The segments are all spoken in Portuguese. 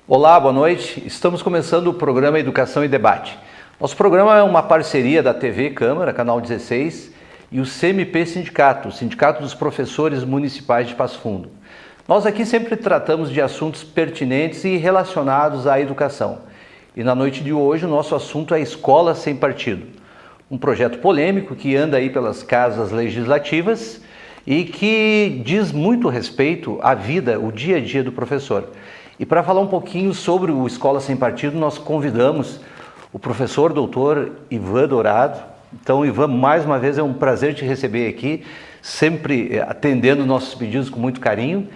Olá, boa noite. Estamos começando o programa Educação e Debate. Nosso programa é uma parceria da TV Câmara, Canal 16, e o CMP Sindicato, o Sindicato dos Professores Municipais de Passo Fundo. Nós aqui sempre tratamos de assuntos pertinentes e relacionados à educação. E na noite de hoje o nosso assunto é Escola Sem Partido. Um projeto polêmico que anda aí pelas casas legislativas e que diz muito respeito à vida, o dia a dia do professor. E para falar um pouquinho sobre o Escola Sem Partido, nós convidamos o professor doutor Ivan Dourado. Então, Ivan, mais uma vez é um prazer te receber aqui, sempre atendendo nossos pedidos com muito carinho.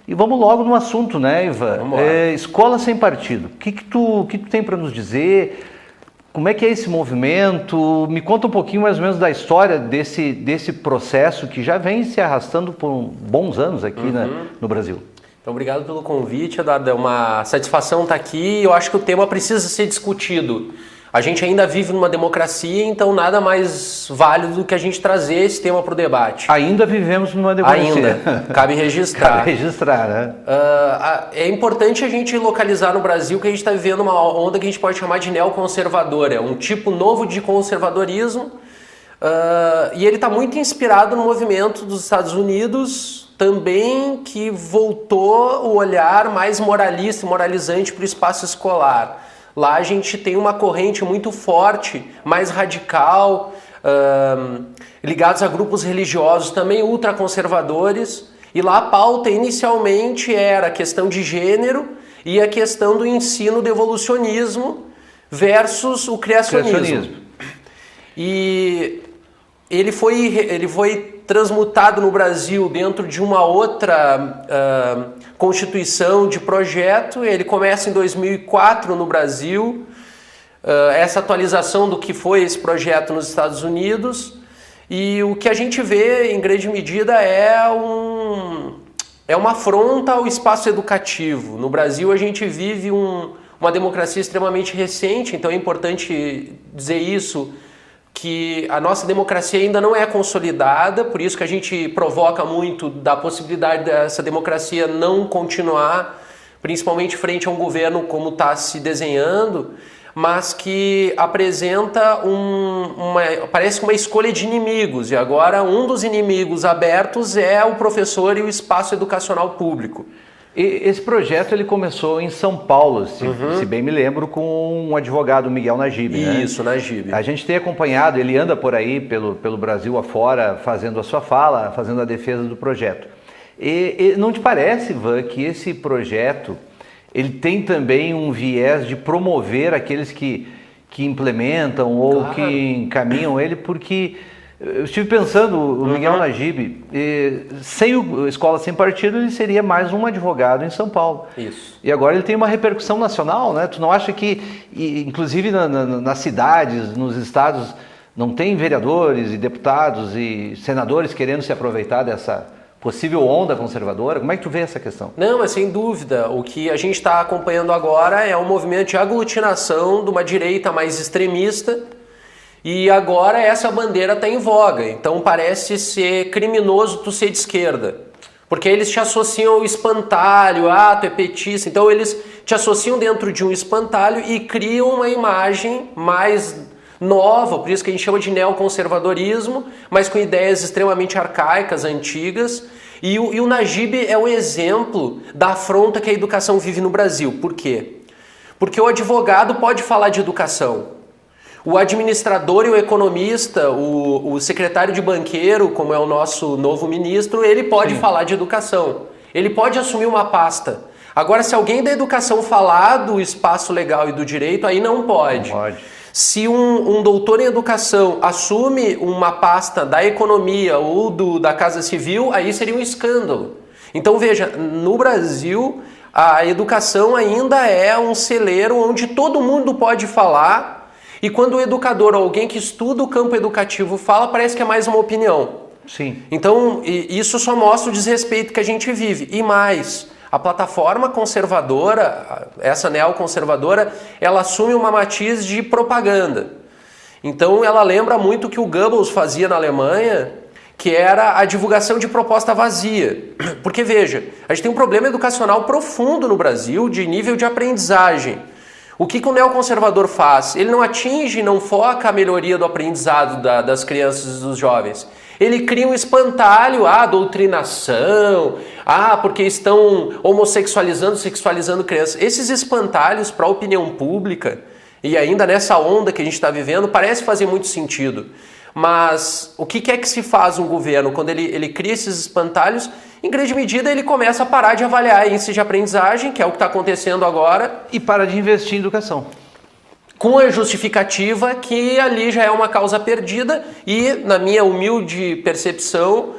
E vamos logo no assunto, né, Ivan? Escola Sem Partido. O que tu tem para nos dizer? Como é que é esse movimento? Me conta um pouquinho mais ou menos da história desse processo que já vem se arrastando por bons anos aqui no Brasil. Então, obrigado pelo convite, Eduardo. É uma satisfação estar aqui. Eu acho que o tema precisa ser discutido. A gente ainda vive numa democracia, então nada mais válido do que a gente trazer esse tema para o debate. Ainda vivemos numa democracia. Ainda. Cabe registrar. Cabe registrar, né? É importante a gente localizar no Brasil que a gente está vivendo uma onda que a gente pode chamar de neoconservadora. É um tipo novo de conservadorismo. E ele está muito inspirado no movimento dos Estados Unidos, também, que voltou o olhar mais moralista e moralizante para o espaço escolar. Lá a gente tem uma corrente muito forte, mais radical, ligados a grupos religiosos também ultraconservadores. E lá a pauta inicialmente era a questão de gênero e a questão do ensino do evolucionismo versus o criacionismo. E ele foi transmutado no Brasil dentro de uma outra constituição de projeto. Ele começa em 2004 no Brasil, essa atualização do que foi esse projeto nos Estados Unidos, e o que a gente vê em grande medida é uma afronta ao espaço educativo. No Brasil a gente vive uma democracia extremamente recente, então é importante dizer isso, que a nossa democracia ainda não é consolidada, por isso que a gente provoca muito da possibilidade dessa democracia não continuar, principalmente frente a um governo como está se desenhando, mas que apresenta parece uma escolha de inimigos, e agora um dos inimigos abertos é o professor e o espaço educacional público. Esse projeto ele começou em São Paulo, se bem me lembro, com um advogado, Miguel Najib. Isso, né? Najib. A gente tem acompanhado, ele anda por aí pelo Brasil afora, fazendo a sua fala, fazendo a defesa do projeto. E não te parece, Ivan, que esse projeto ele tem também um viés de promover aqueles que implementam ou que encaminham ele, porque eu estive pensando, o Miguel Najib, sem o Escola Sem Partido, ele seria mais um advogado em São Paulo. Isso. E agora ele tem uma repercussão nacional, né? Tu não acha que, inclusive nas cidades, nos estados, não tem vereadores e deputados e senadores querendo se aproveitar dessa possível onda conservadora? Como é que tu vê essa questão? Não, mas sem dúvida. O que a gente está acompanhando agora é um movimento de aglutinação de uma direita mais extremista. E agora essa bandeira está em voga, então parece ser criminoso tu ser de esquerda, porque eles te associam ao espantalho, tu é petista, então eles te associam dentro de um espantalho e criam uma imagem mais nova, por isso que a gente chama de neoconservadorismo, mas com ideias extremamente arcaicas, antigas, e o Najib é o exemplo da afronta que a educação vive no Brasil. Por quê? Porque o advogado pode falar de educação. O administrador e o economista, o secretário de banqueiro, como é o nosso novo ministro, ele pode falar de educação. Ele pode assumir uma pasta. Agora, se alguém da educação falar do espaço legal e do direito, aí não pode. Não pode. Se um doutor em educação assume uma pasta da economia ou da Casa Civil, aí seria um escândalo. Então, veja, no Brasil, a educação ainda é um celeiro onde todo mundo pode falar. E quando o educador ou alguém que estuda o campo educativo fala, parece que é mais uma opinião. Sim. Então, isso só mostra o desrespeito que a gente vive. E mais, a plataforma conservadora, essa neoconservadora, ela assume uma matiz de propaganda. Então ela lembra muito o que o Goebbels fazia na Alemanha, que era a divulgação de proposta vazia. Porque veja, a gente tem um problema educacional profundo no Brasil de nível de aprendizagem. O que o neoconservador faz? Ele não atinge, não foca a melhoria do aprendizado das crianças e dos jovens. Ele cria um espantalho, doutrinação, porque estão homossexualizando, sexualizando crianças. Esses espantalhos para a opinião pública, e ainda nessa onda que a gente está vivendo, parece fazer muito sentido. Mas o que é que se faz um governo quando ele cria esses espantalhos? Em grande medida ele começa a parar de avaliar índice de aprendizagem, que é o que está acontecendo agora. E para de investir em educação. Com a justificativa que ali já é uma causa perdida e, na minha humilde percepção,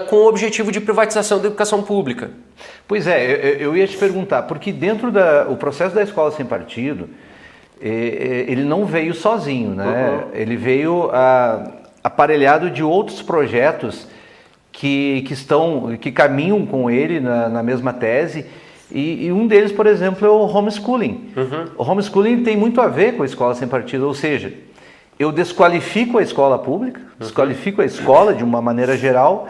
com o objetivo de privatização da educação pública. Pois é, eu ia te perguntar, porque dentro do processo da escola sem partido, ele não veio sozinho, né? Uhum. Ele veio aparelhado de outros projetos que caminham com ele na mesma tese, e um deles, por exemplo, é o homeschooling. Uhum. O homeschooling tem muito a ver com a escola sem partido, ou seja, eu desqualifico a escola pública, desqualifico a escola de uma maneira geral,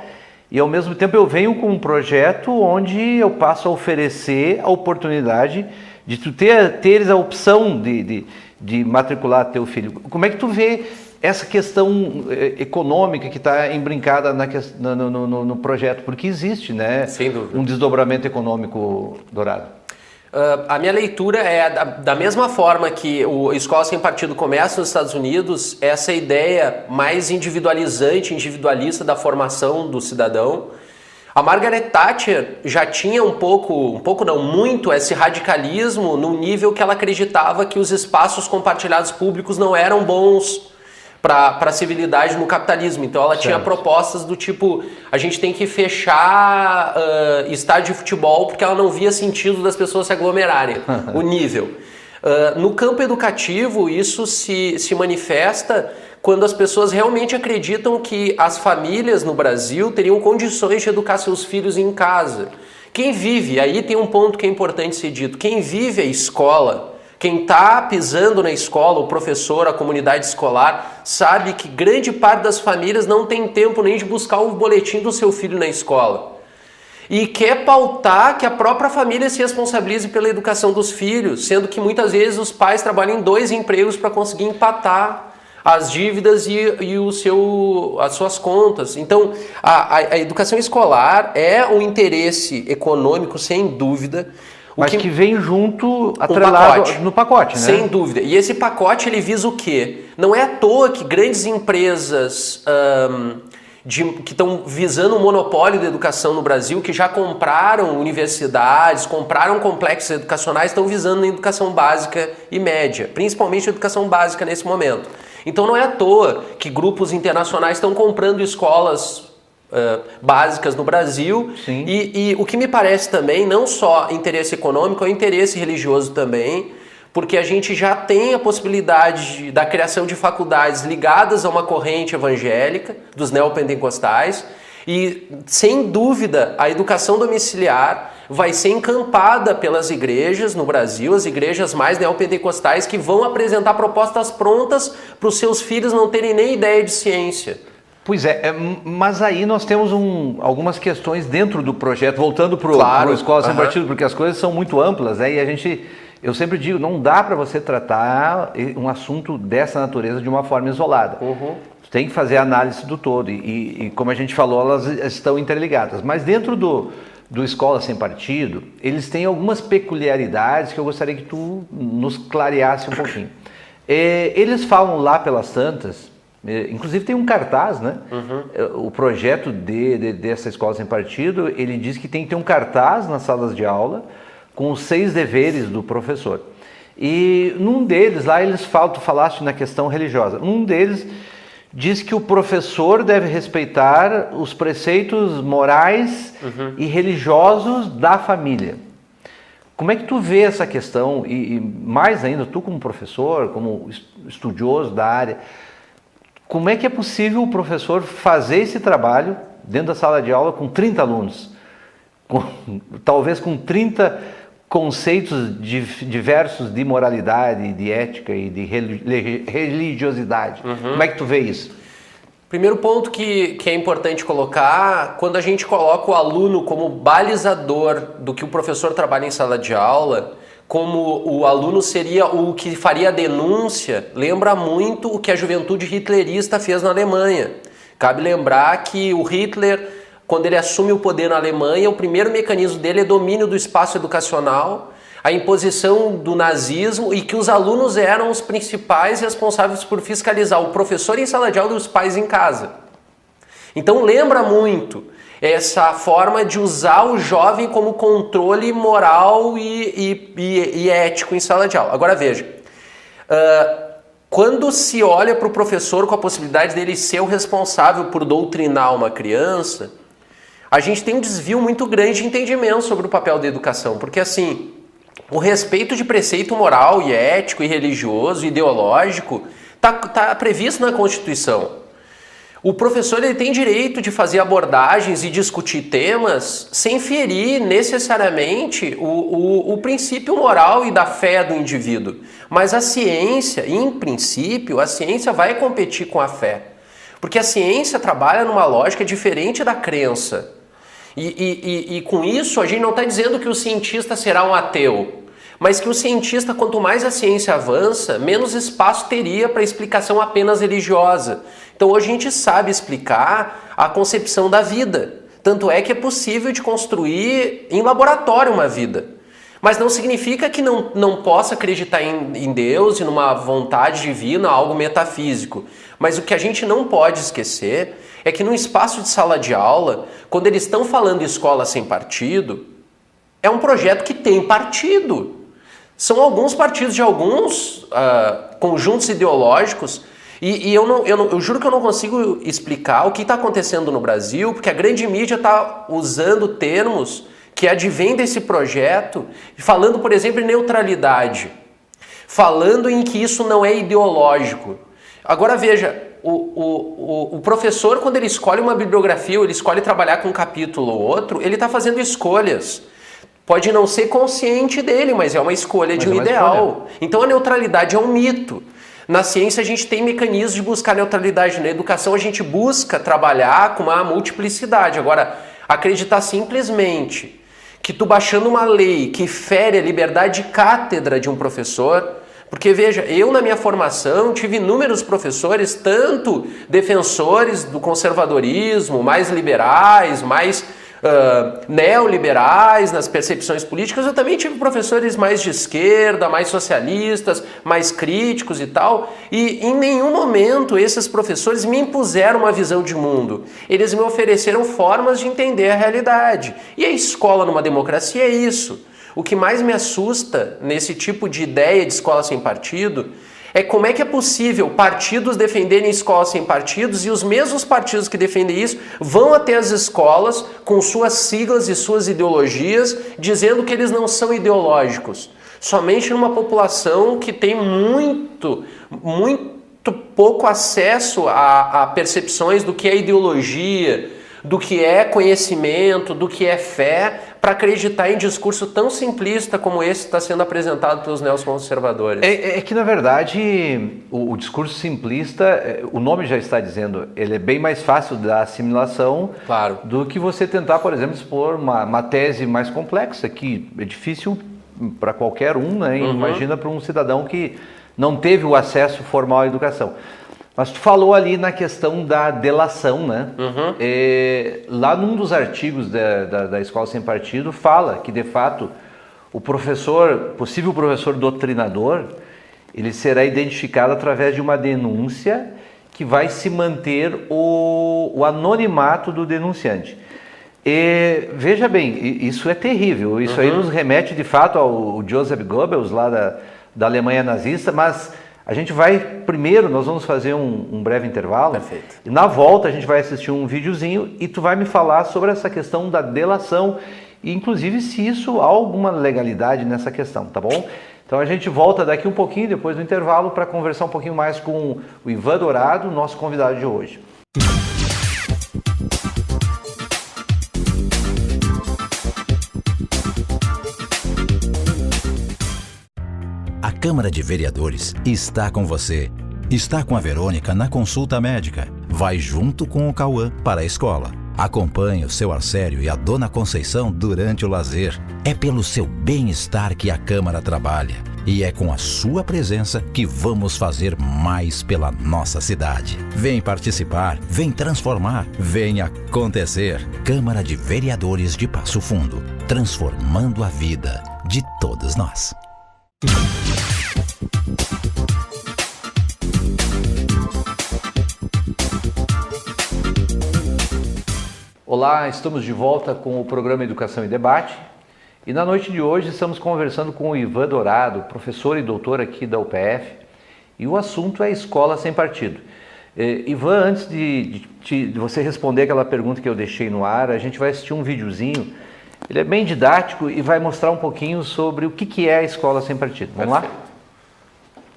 e ao mesmo tempo eu venho com um projeto onde eu passo a oferecer a oportunidade de tu teres a opção de matricular teu filho. Como é que tu vê essa questão econômica que está embrincada no projeto? Porque existe, né? Sem dúvida, um desdobramento econômico, Dourado. A minha leitura é da mesma forma que o Escola Sem Partido começa nos Estados Unidos, essa ideia mais individualizante, individualista da formação do cidadão. A Margaret Thatcher já tinha muito esse radicalismo no nível que ela acreditava que os espaços compartilhados públicos não eram bons para a civilidade no capitalismo. Então ela tinha propostas do tipo, a gente tem que fechar estádio de futebol porque ela não via sentido das pessoas se aglomerarem, o nível. No campo educativo isso se manifesta quando as pessoas realmente acreditam que as famílias no Brasil teriam condições de educar seus filhos em casa. Quem vive, aí tem um ponto que é importante ser dito, quem vive a escola, quem está pisando na escola, o professor, a comunidade escolar, sabe que grande parte das famílias não tem tempo nem de buscar o boletim do seu filho na escola. E quer pautar que a própria família se responsabilize pela educação dos filhos, sendo que muitas vezes os pais trabalham em 2 empregos para conseguir empatar as dívidas e as suas contas. Então, a educação escolar é um interesse econômico, sem dúvida. Mas que vem junto, atrelado no pacote, né? Sem dúvida. E esse pacote, ele visa o quê? Não é à toa que grandes empresas que estão visando o monopólio da educação no Brasil, que já compraram universidades, compraram complexos educacionais, estão visando a educação básica e média, principalmente a educação básica nesse momento. Então não é à toa que grupos internacionais estão comprando escolas básicas no Brasil. E o que me parece também, não só interesse econômico, é interesse religioso também, porque a gente já tem a possibilidade da criação de faculdades ligadas a uma corrente evangélica, dos neopentecostais, e sem dúvida a educação domiciliar vai ser encampada pelas igrejas no Brasil, as igrejas mais neopentecostais, que vão apresentar propostas prontas para os seus filhos não terem nem ideia de ciência. Pois é, mas aí nós temos algumas questões dentro do projeto, voltando para o Escola Sem Partido, porque as coisas são muito amplas, né? E eu sempre digo, não dá para você tratar um assunto dessa natureza de uma forma isolada. Você tem que fazer a análise do todo, e como a gente falou, elas estão interligadas. Mas dentro do Escola Sem Partido, eles têm algumas peculiaridades que eu gostaria que tu nos clareasse um pouquinho. Eles falam lá pelas tantas, inclusive tem um cartaz, né? O projeto dessa Escola Sem Partido, ele diz que tem que ter um cartaz nas salas de aula com os 6 deveres do professor. E num deles, lá tu falaste na questão religiosa, num deles diz que o professor deve respeitar os preceitos morais e religiosos da família. Como é que tu vê essa questão? E mais ainda, tu como professor, como estudioso da área, como é que é possível o professor fazer esse trabalho dentro da sala de aula com 30 alunos? Talvez com 30 conceitos diversos de moralidade, de ética e de religiosidade. Como é que tu vê isso? Primeiro ponto que é importante colocar, quando a gente coloca o aluno como balizador do que o professor trabalha em sala de aula, como o aluno seria o que faria a denúncia, lembra muito o que a juventude hitlerista fez na Alemanha. Cabe lembrar que o Hitler, quando ele assume o poder na Alemanha, o primeiro mecanismo dele é domínio do espaço educacional, a imposição do nazismo, e que os alunos eram os principais responsáveis por fiscalizar o professor em sala de aula e os pais em casa. Então lembra muito essa forma de usar o jovem como controle moral e ético em sala de aula. Agora veja, quando se olha para o professor com a possibilidade dele ser o responsável por doutrinar uma criança, a gente tem um desvio muito grande de entendimento sobre o papel da educação, porque assim, o respeito de preceito moral e ético e religioso e ideológico está previsto na Constituição. O professor ele tem direito de fazer abordagens e discutir temas sem ferir necessariamente o princípio moral e da fé do indivíduo. Mas a ciência, em princípio, a ciência vai competir com a fé. Porque a ciência trabalha numa lógica diferente da crença. E com isso a gente não está dizendo que o cientista será um ateu, mas que o cientista, quanto mais a ciência avança, menos espaço teria para explicação apenas religiosa. Então hoje a gente sabe explicar a concepção da vida. Tanto é que é possível de construir em laboratório uma vida. Mas não significa que não possa acreditar em Deus e numa vontade divina, algo metafísico. Mas o que a gente não pode esquecer é que no espaço de sala de aula, quando eles estão falando escola sem partido, é um projeto que tem partido. São alguns partidos de alguns conjuntos ideológicos e eu juro que eu não consigo explicar o que está acontecendo no Brasil, porque a grande mídia está usando termos que advêm desse projeto, falando, por exemplo, em neutralidade, falando em que isso não é ideológico. Agora veja, o professor, quando ele escolhe uma bibliografia ou ele escolhe trabalhar com um capítulo ou outro, ele está fazendo escolhas. Pode não ser consciente dele, mas é uma escolha de um ideal. Então a neutralidade é um mito. Na ciência a gente tem mecanismos de buscar neutralidade. Na educação a gente busca trabalhar com uma multiplicidade. Agora, acreditar simplesmente que tu baixando uma lei que fere a liberdade de cátedra de um professor... Porque veja, eu na minha formação tive inúmeros professores, tanto defensores do conservadorismo, mais liberais, mais neoliberais nas percepções políticas. Eu também tive professores mais de esquerda, mais socialistas, mais críticos e tal. E em nenhum momento esses professores me impuseram uma visão de mundo. Eles me ofereceram formas de entender a realidade. E a escola numa democracia é isso. O que mais me assusta nesse tipo de ideia de escola sem partido é como é que é possível partidos defenderem escolas sem partidos e os mesmos partidos que defendem isso vão até as escolas com suas siglas e suas ideologias dizendo que eles não são ideológicos. Somente numa população que tem muito pouco acesso a percepções do que é ideologia, do que é conhecimento, do que é fé, para acreditar em discurso tão simplista como esse que está sendo apresentado pelos neoconservadores. É que, na verdade, o discurso simplista, o nome já está dizendo, ele é bem mais fácil da assimilação do que você tentar, por exemplo, expor uma tese mais complexa, que é difícil para qualquer um, né? Imagina para um cidadão que não teve o acesso formal à educação. Mas tu falou ali na questão da delação, né? Lá num dos artigos da Escola Sem Partido fala que, de fato, o possível professor doutrinador, ele será identificado através de uma denúncia que vai se manter o anonimato do denunciante. Veja bem, isso é terrível. Isso aí nos remete, de fato, ao Joseph Goebbels, lá da Alemanha nazista, mas... A gente vai, primeiro, nós vamos fazer um breve intervalo. Perfeito. E na volta a gente vai assistir um videozinho e tu vai me falar sobre essa questão da delação e inclusive se isso há alguma legalidade nessa questão, tá bom? Então a gente volta daqui um pouquinho, depois do intervalo, para conversar um pouquinho mais com o Ivan Dourado, nosso convidado de hoje. Câmara de Vereadores está com você. Está com a Verônica na consulta médica. Vai junto com o Cauã para a escola. Acompanhe o seu Arcério e a Dona Conceição durante o lazer. É pelo seu bem-estar que a Câmara trabalha. E é com a sua presença que vamos fazer mais pela nossa cidade. Vem participar, vem transformar, vem acontecer. Câmara de Vereadores de Passo Fundo, transformando a vida de todos nós. Olá, estamos de volta com o programa Educação e Debate. E na noite de hoje estamos conversando com o Ivan Dourado, professor e doutor aqui da UPF, e o assunto é Escola Sem Partido. Ivan, antes de você responder aquela pergunta que eu deixei no ar, a gente vai assistir um videozinho. Ele é bem didático e vai mostrar um pouquinho sobre o que é a Escola Sem Partido. Vamos lá?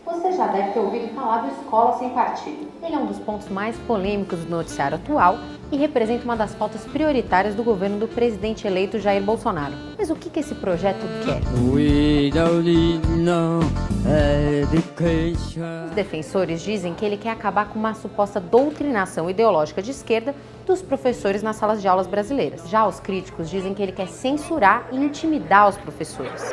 Você já deve ter ouvido falar do Escola Sem Partido. Ele é um dos pontos mais polêmicos do noticiário atual e representa uma das pautas prioritárias do governo do presidente eleito Jair Bolsonaro. Mas o que esse projeto quer? Os defensores dizem que ele quer acabar com uma suposta doutrinação ideológica de esquerda dos professores nas salas de aulas brasileiras. Já os críticos dizem que ele quer censurar e intimidar os professores.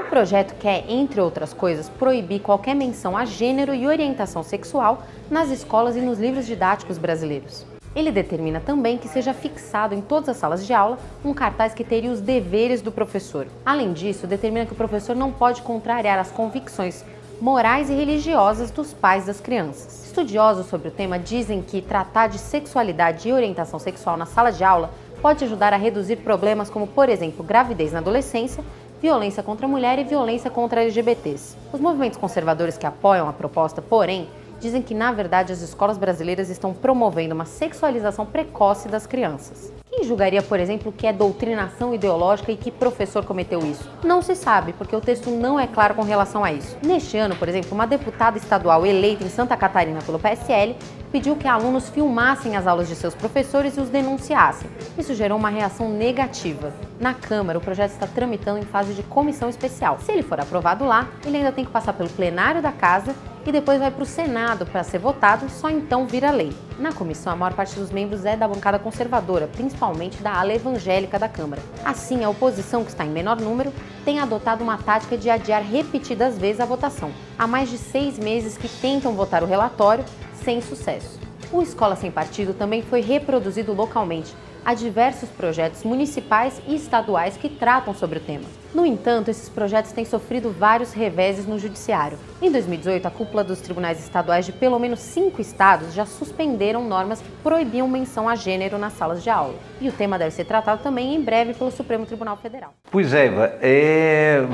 O projeto quer, entre outras coisas, proibir qualquer menção a gênero e orientação sexual nas escolas e nos livros didáticos brasileiros. Ele determina também que seja fixado em todas as salas de aula um cartaz que teria os deveres do professor. Além disso, determina que o professor não pode contrariar as convicções morais e religiosas dos pais das crianças. Estudiosos sobre o tema dizem que tratar de sexualidade e orientação sexual na sala de aula pode ajudar a reduzir problemas como, por exemplo, gravidez na adolescência, violência contra a mulher e violência contra LGBTs. Os movimentos conservadores que apoiam a proposta, porém, dizem que, na verdade, as escolas brasileiras estão promovendo uma sexualização precoce das crianças. Quem julgaria, por exemplo, que é doutrinação ideológica e que professor cometeu isso? Não se sabe, porque o texto não é claro com relação a isso. Neste ano, por exemplo, uma deputada estadual eleita em Santa Catarina pelo PSL pediu que alunos filmassem as aulas de seus professores e os denunciassem. Isso gerou uma reação negativa. Na Câmara, o projeto está tramitando em fase de comissão especial. Se ele for aprovado lá, ele ainda tem que passar pelo plenário da Casa e depois vai para o Senado para ser votado, só então vira lei. Na comissão, a maior parte dos membros é da bancada conservadora, principalmente da ala evangélica da Câmara. Assim, a oposição, que está em menor número, tem adotado uma tática de adiar repetidas vezes a votação. Há mais de 6 meses que tentam votar o relatório, sem sucesso. O Escola Sem Partido também foi reproduzido localmente. Há diversos projetos municipais e estaduais que tratam sobre o tema. No entanto, esses projetos têm sofrido vários reveses no judiciário. Em 2018, a cúpula dos tribunais estaduais de pelo menos 5 estados já suspenderam normas que proibiam menção a gênero nas salas de aula. E o tema deve ser tratado também em breve pelo Supremo Tribunal Federal. Pois é, Iva,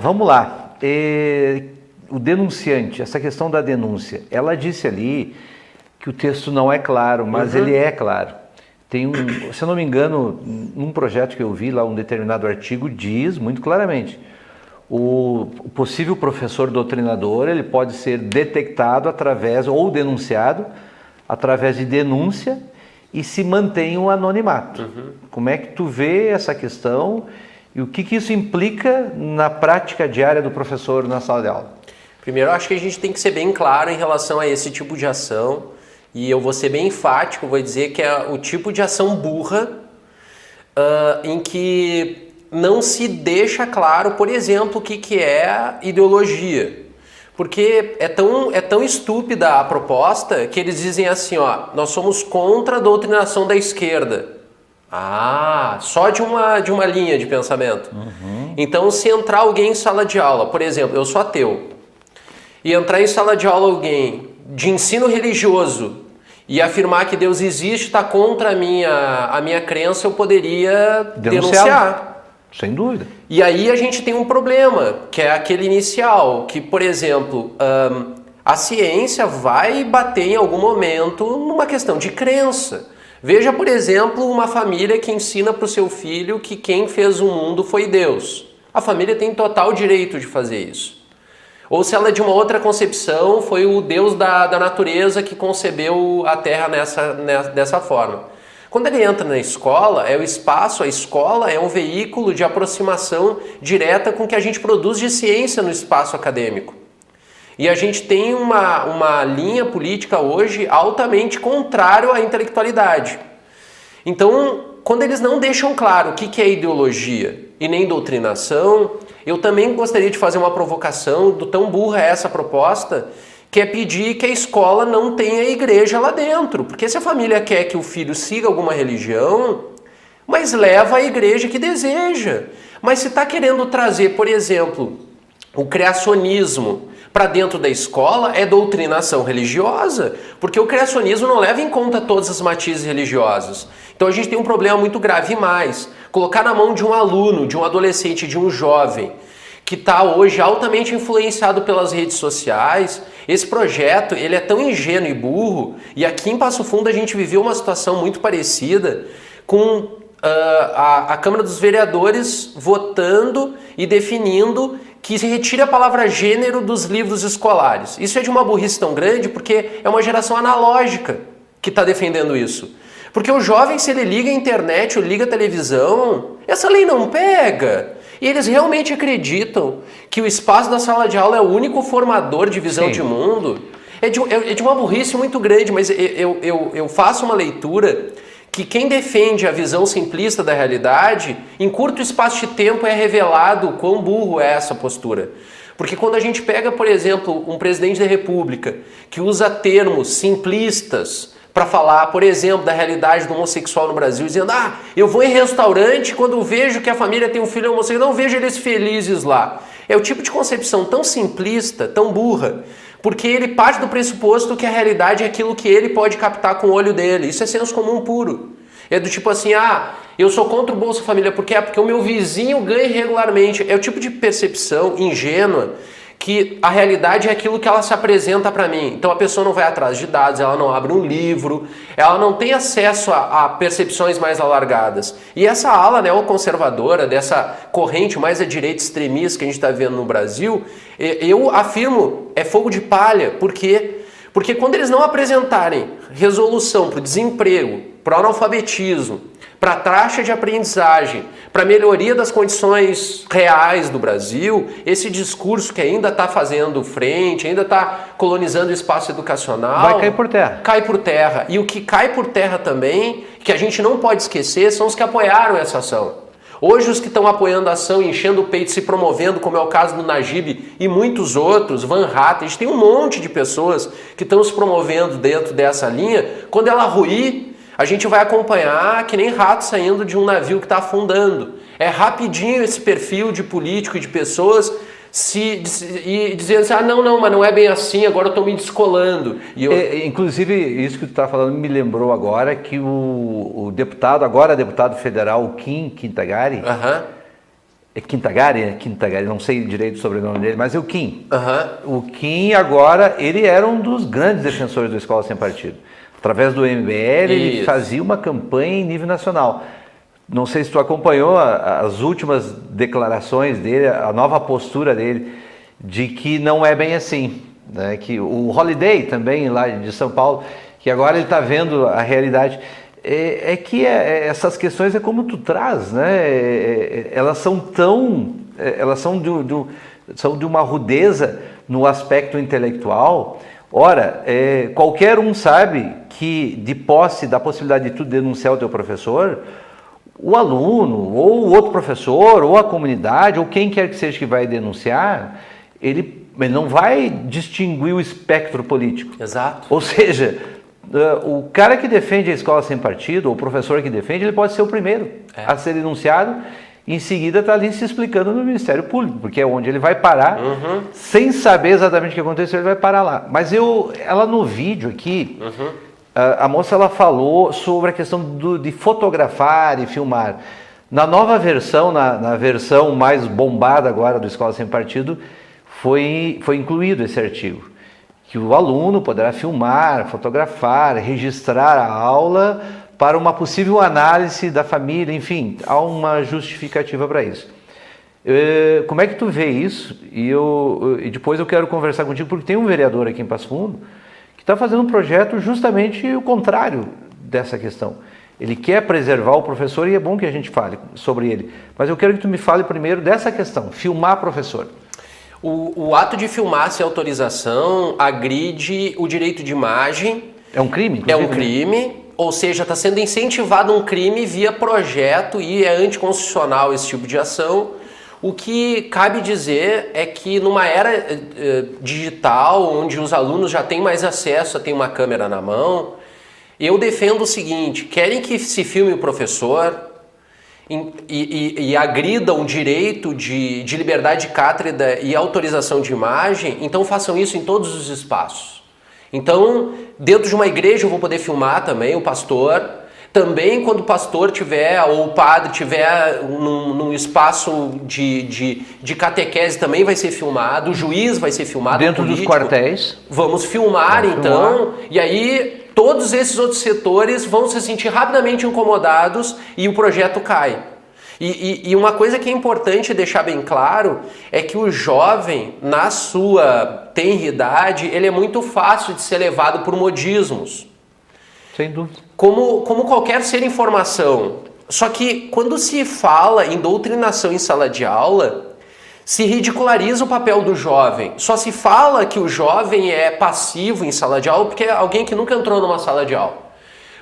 vamos lá. O denunciante, essa questão da denúncia, ela disse ali que o texto não é claro, mas ele é claro. Tem se eu não me engano, num projeto que eu vi lá, um determinado artigo diz muito claramente: o possível professor doutrinador, ele pode ser detectado através, ou denunciado, através de denúncia, e se mantém um anonimato. Como é que tu vê essa questão e o que isso implica na prática diária do professor na sala de aula? Primeiro, eu acho que a gente tem que ser bem claro em relação a esse tipo de ação. E eu vou ser bem enfático, vou dizer que é o tipo de ação burra em que não se deixa claro, por exemplo, o que é ideologia. Porque é tão estúpida a proposta que eles dizem assim, ó, nós somos contra a doutrinação da esquerda. Ah, só de uma linha de pensamento. Então, se entrar alguém em sala de aula, por exemplo, eu sou ateu, e entrar em sala de aula alguém de ensino religioso e afirmar que Deus existe, está contra a minha crença, eu poderia denunciar. Sem dúvida. E aí a gente tem um problema, que é aquele inicial, que, por exemplo, a ciência vai bater em algum momento numa questão de crença. Veja, por exemplo, uma família que ensina para o seu filho que quem fez o mundo foi Deus. A família tem total direito de fazer isso. Ou se ela é de uma outra concepção, foi o Deus da natureza que concebeu a Terra dessa forma. Quando ele entra na escola, é o espaço, a escola é um veículo de aproximação direta com o que a gente produz de ciência no espaço acadêmico. E a gente tem uma linha política hoje altamente contrária à intelectualidade. Então, quando eles não deixam claro o que é ideologia e nem doutrinação, eu também gostaria de fazer uma provocação do tão burra é essa proposta, que é pedir que a escola não tenha igreja lá dentro. Porque se a família quer que o filho siga alguma religião, mas leva a igreja que deseja. Mas se está querendo trazer, por exemplo, o criacionismo para dentro da escola, é doutrinação religiosa, porque o criacionismo não leva em conta todas as matizes religiosas. Então a gente tem um problema muito grave mais. Colocar na mão de um aluno, de um adolescente, de um jovem, que está hoje altamente influenciado pelas redes sociais, esse projeto ele é tão ingênuo e burro, e aqui em Passo Fundo a gente viveu uma situação muito parecida com a Câmara dos Vereadores votando e definindo que se retire a palavra gênero dos livros escolares. Isso é de uma burrice tão grande porque é uma geração analógica que está defendendo isso. Porque o jovem, se ele liga a internet ou liga a televisão, essa lei não pega. E eles realmente acreditam que o espaço da sala de aula é o único formador de visão de mundo. É de uma burrice muito grande, mas eu faço uma leitura que quem defende a visão simplista da realidade, em curto espaço de tempo é revelado quão burro é essa postura. Porque quando a gente pega, por exemplo, um presidente da República que usa termos simplistas para falar, por exemplo, da realidade do homossexual no Brasil, dizendo, eu vou em restaurante quando vejo que a família tem um filho homossexual, não vejo eles felizes lá. É o tipo de concepção tão simplista, tão burra, porque ele parte do pressuposto que a realidade é aquilo que ele pode captar com o olho dele. Isso é senso comum puro. É do tipo assim, eu sou contra o Bolsa Família, por quê? Porque o meu vizinho ganha regularmente. É o tipo de percepção ingênua que a realidade é aquilo que ela se apresenta para mim. Então a pessoa não vai atrás de dados, ela não abre um livro, ela não tem acesso a percepções mais alargadas. E essa ala neoconservadora, dessa corrente mais à direita extremista que a gente está vendo no Brasil, eu afirmo, é fogo de palha. Por quê? Porque quando eles não apresentarem resolução para o desemprego, para o analfabetismo, para a taxa de aprendizagem, para a melhoria das condições reais do Brasil, esse discurso que ainda está fazendo frente, ainda está colonizando o espaço educacional... vai cair por terra. Cai por terra. E o que cai por terra também, que a gente não pode esquecer, são os que apoiaram essa ação. Hoje os que estão apoiando a ação, enchendo o peito, se promovendo, como é o caso do Najib e muitos outros, Van Hatten, a gente tem um monte de pessoas que estão se promovendo dentro dessa linha. Quando ela ruir, a gente vai acompanhar que nem rato saindo de um navio que está afundando. É rapidinho esse perfil de político e de pessoas e dizendo assim, não, mas não é bem assim, agora eu estou me descolando. Inclusive, isso que tu está falando me lembrou agora que o deputado, agora deputado federal, o Kim Quintagari, é Quintagari, não sei direito o sobrenome dele, mas é o Kim. O Kim agora, ele era um dos grandes defensores da Escola Sem Partido. Através do MBL, ele fazia uma campanha em nível nacional. Não sei se tu acompanhou as últimas declarações dele, a nova postura dele, de que não é bem assim. Né? Que o Holiday também, lá de São Paulo, que agora ele está vendo a realidade. Essas questões é como tu traz, né? Elas são são de uma rudeza no aspecto intelectual. Ora, qualquer um sabe que de posse da possibilidade de tu denunciar o teu professor, o aluno, ou o outro professor, ou a comunidade, ou quem quer que seja que vai denunciar, ele não vai distinguir o espectro político. Exato. Ou seja, o cara que defende a escola sem partido, ou o professor que defende, ele pode ser o primeiro a ser denunciado, e em seguida está ali se explicando no Ministério Público, porque é onde ele vai parar, sem saber exatamente o que aconteceu, ele vai parar lá. Mas ela no vídeo aqui... A moça ela falou sobre a questão de fotografar e filmar. Na nova versão, na versão mais bombada agora do Escola Sem Partido, foi incluído esse artigo. Que o aluno poderá filmar, fotografar, registrar a aula para uma possível análise da família, enfim, há uma justificativa para isso. Como é que tu vê isso? E depois eu quero conversar contigo, porque tem um vereador aqui em Passo Fundo está fazendo um projeto justamente o contrário dessa questão. Ele quer preservar o professor e é bom que a gente fale sobre ele. Mas eu quero que tu me fale primeiro dessa questão, filmar professor. O ato de filmar sem autorização agride o direito de imagem. É um crime? É um crime, ou seja, está sendo incentivado um crime via projeto e é anticonstitucional esse tipo de ação. O que cabe dizer é que numa era digital, onde os alunos já têm mais acesso a ter uma câmera na mão, eu defendo o seguinte: querem que se filme o professor e agridam o direito de liberdade de cátedra e autorização de imagem, então façam isso em todos os espaços. Então, dentro de uma igreja eu vou poder filmar também o pastor. Também quando o pastor tiver, ou o padre tiver num espaço de catequese também vai ser filmado, o juiz vai ser filmado. Dentro dos quartéis. Vamos filmar então, e aí todos esses outros setores vão se sentir rapidamente incomodados e o projeto cai. E uma coisa que é importante deixar bem claro é que o jovem, na sua tenridade, ele é muito fácil de ser levado por modismos. Sem dúvida. Como qualquer ser em formação. Só que quando se fala em doutrinação em sala de aula, se ridiculariza o papel do jovem. Só se fala que o jovem é passivo em sala de aula porque é alguém que nunca entrou numa sala de aula.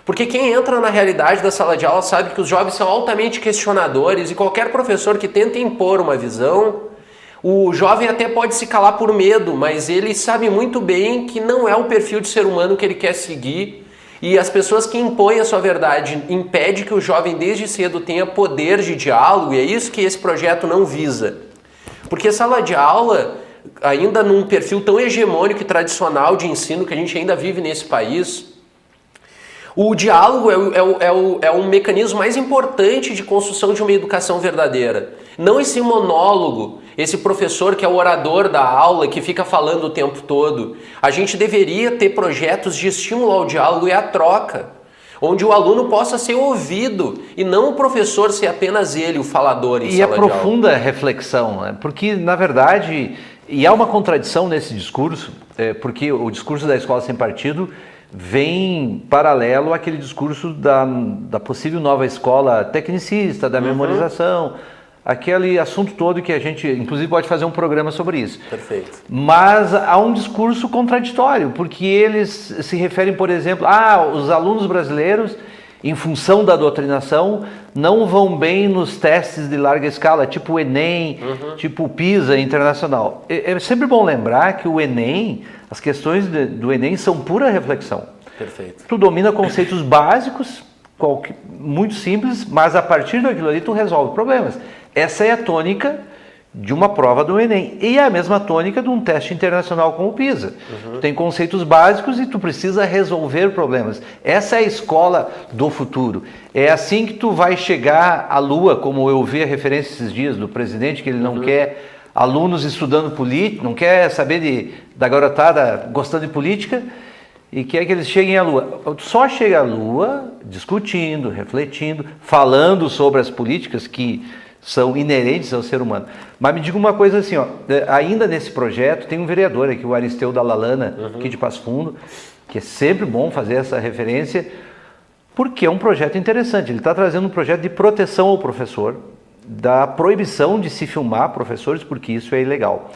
Porque quem entra na realidade da sala de aula sabe que os jovens são altamente questionadores e qualquer professor que tenta impor uma visão, o jovem até pode se calar por medo, mas ele sabe muito bem que não é o perfil de ser humano que ele quer seguir. E as pessoas que impõem a sua verdade impedem que o jovem desde cedo tenha poder de diálogo, e é isso que esse projeto não visa. Porque sala de aula, ainda num perfil tão hegemônico e tradicional de ensino que a gente ainda vive nesse país, o diálogo é um mecanismo mais importante de construção de uma educação verdadeira. Não esse monólogo, esse professor que é o orador da aula, que fica falando o tempo todo. A gente deveria ter projetos de estímulo ao diálogo e à troca, onde o aluno possa ser ouvido e não o professor ser apenas ele, o falador em sala de aula. E a profunda reflexão, né? Porque, na verdade, e há uma contradição nesse discurso, porque o discurso da escola sem partido vem paralelo àquele discurso da possível nova escola tecnicista, da memorização, aquele assunto todo que a gente, inclusive, pode fazer um programa sobre isso. Perfeito. Mas há um discurso contraditório, porque eles se referem, por exemplo, os alunos brasileiros, em função da doutrinação, não vão bem nos testes de larga escala, tipo o Enem, tipo o PISA internacional. É sempre bom lembrar que o Enem, as questões do Enem são pura reflexão. Perfeito. Tu domina conceitos básicos, muito simples, mas a partir daquilo ali tu resolve problemas. Essa é a tônica de uma prova do Enem. E é a mesma tônica de um teste internacional como o PISA. Tu tem conceitos básicos e tu precisa resolver problemas. Essa é a escola do futuro. É assim que tu vai chegar à Lua, como eu vi a referência esses dias do presidente, que ele não quer alunos estudando política, não quer saber da garotada gostando de política, e quer que eles cheguem à Lua. Só chega à Lua discutindo, refletindo, falando sobre as políticas que são inerentes ao ser humano. Mas me diga uma coisa assim, ainda nesse projeto tem um vereador aqui, o Aristeu Dallalana, aqui de Passo Fundo, que é sempre bom fazer essa referência, porque é um projeto interessante. Ele está trazendo um projeto de proteção ao professor, da proibição de se filmar professores, porque isso é ilegal.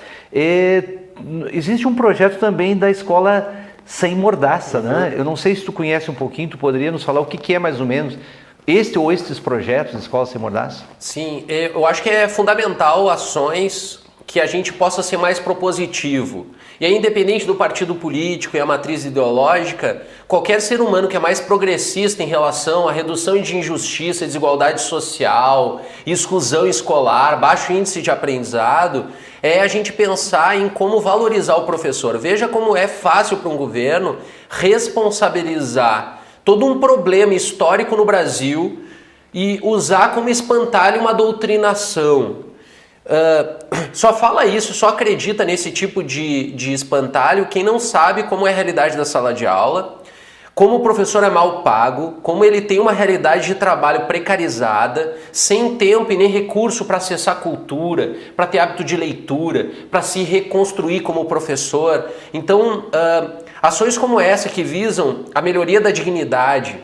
Existe um projeto também da escola sem mordaça, né? Eu não sei se tu conhece um pouquinho, tu poderia nos falar o que é mais ou menos estes projetos de escola sem mordaça? Sim, eu acho que é fundamental ações que a gente possa ser mais propositivo. E aí, independente do partido político e a matriz ideológica, qualquer ser humano que é mais progressista em relação à redução de injustiça, desigualdade social, exclusão escolar, baixo índice de aprendizado, é a gente pensar em como valorizar o professor. Veja como é fácil para um governo responsabilizar todo um problema histórico no Brasil e usar como espantalho uma doutrinação. Só fala isso, só acredita nesse tipo de espantalho quem não sabe como é a realidade da sala de aula, como o professor é mal pago, como ele tem uma realidade de trabalho precarizada, sem tempo e nem recurso para acessar cultura, para ter hábito de leitura, para se reconstruir como professor. Então, ações como essa que visam a melhoria da dignidade,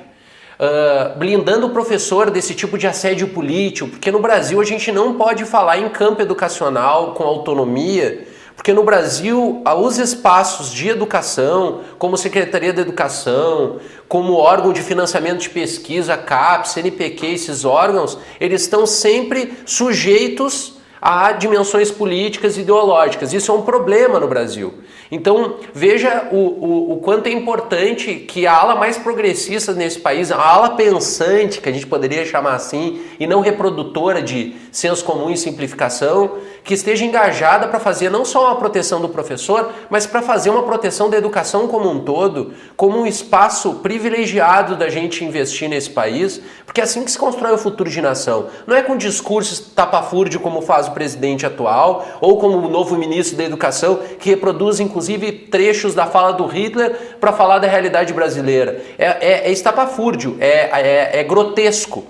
blindando o professor desse tipo de assédio político, porque no Brasil a gente não pode falar em campo educacional com autonomia, Porque no Brasil, os espaços de educação, como Secretaria da Educação, como órgão de financiamento de pesquisa, CAPES, CNPq, esses órgãos, eles estão sempre sujeitos a dimensões políticas e ideológicas. Isso é um problema no Brasil. Então, veja o quanto é importante que a ala mais progressista nesse país, a ala pensante, que a gente poderia chamar assim, e não reprodutora de senso comum e simplificação, que esteja engajada para fazer não só uma proteção do professor, mas para fazer uma proteção da educação como um todo, como um espaço privilegiado da gente investir nesse país, porque é assim que se constrói o futuro de nação. Não é com discursos tapafúrdio como faz o presidente atual, ou como o novo ministro da Educação, que reproduz inclusive trechos da fala do Hitler para falar da realidade brasileira. É estapafúrdio, é grotesco.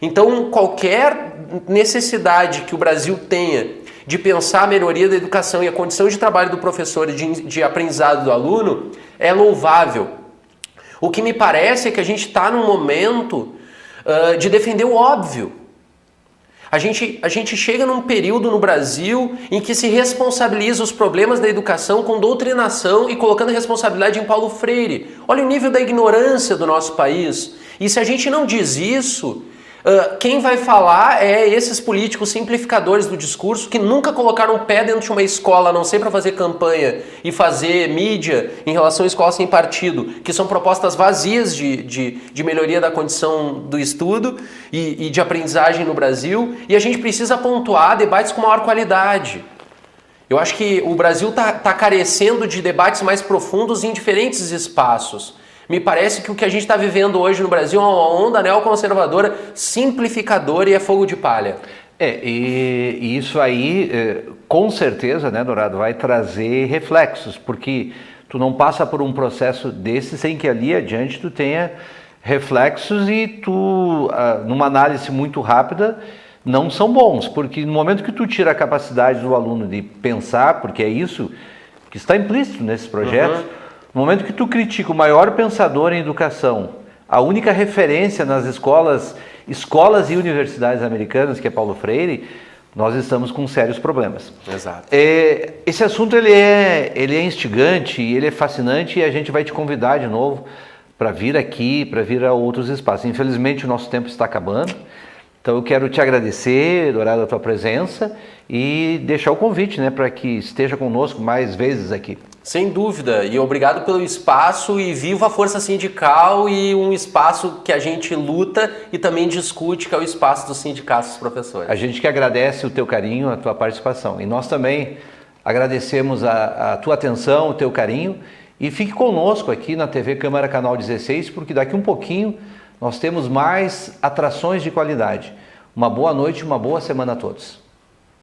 Então, qualquer necessidade que o Brasil tenha de pensar a melhoria da educação e a condição de trabalho do professor e de aprendizado do aluno é louvável. O que me parece é que a gente está num momento de defender o óbvio. A gente chega num período no Brasil em que se responsabiliza os problemas da educação com doutrinação e colocando a responsabilidade em Paulo Freire. Olha o nível da ignorância do nosso país. E se a gente não diz isso, quem vai falar é esses políticos simplificadores do discurso que nunca colocaram o pé dentro de uma escola, a não ser para fazer campanha e fazer mídia em relação à escola sem partido, que são propostas vazias de melhoria da condição do estudo e de aprendizagem no Brasil. E a gente precisa pontuar debates com maior qualidade. Eu acho que o Brasil está carecendo de debates mais profundos em diferentes espaços. Me parece que o que a gente está vivendo hoje no Brasil é uma onda neoconservadora, simplificadora e é fogo de palha. E isso aí, com certeza, né, Dourado, vai trazer reflexos, porque tu não passa por um processo desse sem que ali adiante tu tenha reflexos e tu, numa análise muito rápida, não são bons, porque no momento que tu tira a capacidade do aluno de pensar, porque é isso que está implícito nesses projetos, no momento que tu critica o maior pensador em educação, a única referência nas escolas e universidades americanas, que é Paulo Freire, nós estamos com sérios problemas. Exato. Esse assunto ele é instigante, ele é fascinante e a gente vai te convidar de novo para vir aqui, para vir a outros espaços. Infelizmente o nosso tempo está acabando, então eu quero te agradecer, Dourado, a tua presença e deixar o convite, né, para que esteja conosco mais vezes aqui. Sem dúvida, e obrigado pelo espaço e viva a força sindical e um espaço que a gente luta e também discute, que é o espaço dos sindicatos dos professores. A gente que agradece o teu carinho, a tua participação e nós também agradecemos a tua atenção, o teu carinho e fique conosco aqui na TV Câmara Canal 16, porque daqui um pouquinho nós temos mais atrações de qualidade. Uma boa noite e uma boa semana a todos.